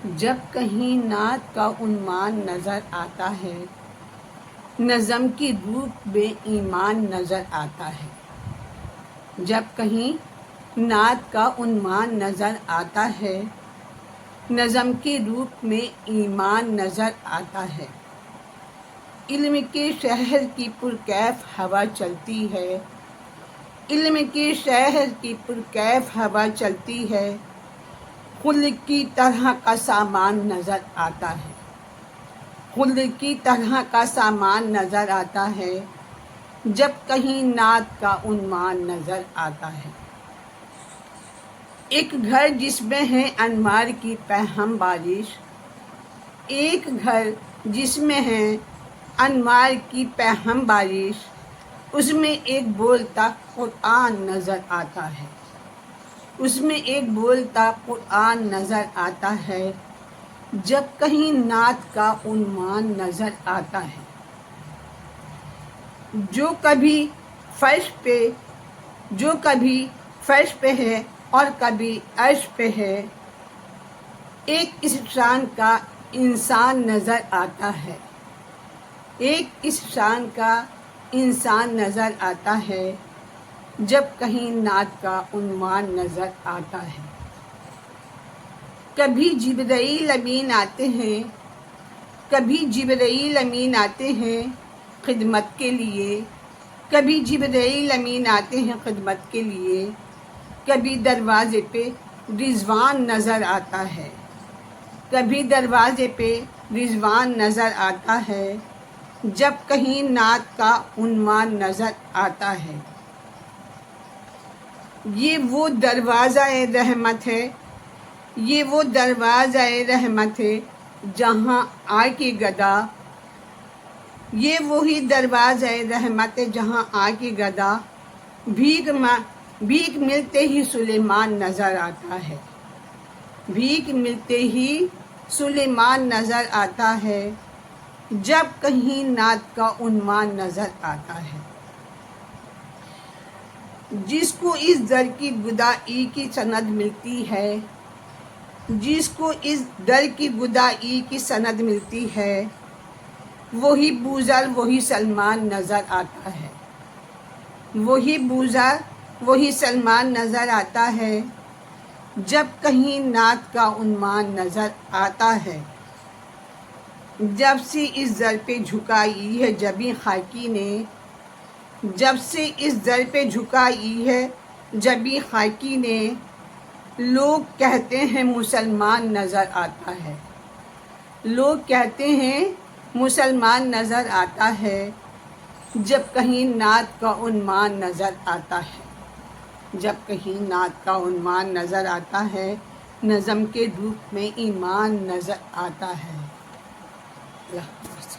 جب کہیں نعت کا عنوان نظر آتا ہے، نظم کی روپ میں ایمان نظر آتا ہے۔ جب کہیں نعت کا عنوان نظر آتا ہے، نظم کی روپ میں ایمان نظر آتا ہے۔ علم کے شہر کی پرکیف ہوا چلتی ہے، علم کے شہر کی پرکیف ہوا چلتی ہے، خلق کی طرح کا سامان نظر آتا ہے، خلق کی طرح کا سامان نظر آتا ہے، جب کہیں نعت کا عنوان نظر آتا ہے۔ ایک گھر جس میں ہے انوار کی پہم بارش، ایک گھر جس میں ہے انوار کی پہم بارش، اس میں ایک بولتا قرآن نظر آتا ہے، اس میں ایک بولتا قرآن نظر آتا ہے، جب کہیں نعت کا عنوان نظر آتا ہے۔ جو کبھی فرش پہ ہے اور کبھی عرش پہ ہے، ایک اس شان کا انسان نظر آتا ہے، ایک اس شان کا انسان نظر آتا ہے، جب کہیں نعت کا عنوان نظر آتا ہے۔ کبھی جبرائیل امین آتے ہیں، کبھی جبرائیل امین آتے ہیں خدمت کے لیے، کبھی جبرائیل امین آتے ہیں خدمت کے لیے، کبھی دروازے پہ رضوان نظر آتا ہے، کبھی دروازے پہ رضوان نظر آتا ہے، جب کہیں نعت کا عنوان نظر آتا ہے۔ یہ وہ دروازہ رحمت ہے، یہ وہ دروازہ رحمت ہے جہاں آ کے گدا، یہ وہی دروازہ رحمت ہے جہاں آ کے گدا، بھیک ملتے ہی سلیمان نظر آتا ہے، بھیک ملتے ہی سلیمان نظر آتا ہے، جب کہیں نعت کا عنوان نظر آتا ہے۔ جس کو اس در کی گدائی کی سند ملتی ہے، جس کو اس در کی گدائی کی سند ملتی ہے، وہی بوذر وہی سلمان نظر آتا ہے، وہی بوذر وہی سلمان نظر آتا ہے، جب کہیں نعت کا عنوان نظر آتا ہے۔ جب سے اس در پہ جھکائی ہے جبیں خاکی نے، جب سے اس در پہ جھکائی ہے جبیں خاکی نے، لوگ کہتے ہیں مسلمان نظر آتا ہے، لوگ کہتے ہیں مسلمان نظر آتا ہے، جب کہیں نعت کا عنوان نظر آتا ہے، جب کہیں نعت کا عنوان نظر آتا ہے، نظم کے روپ میں ایمان نظر آتا ہے۔ اللہ حافظ۔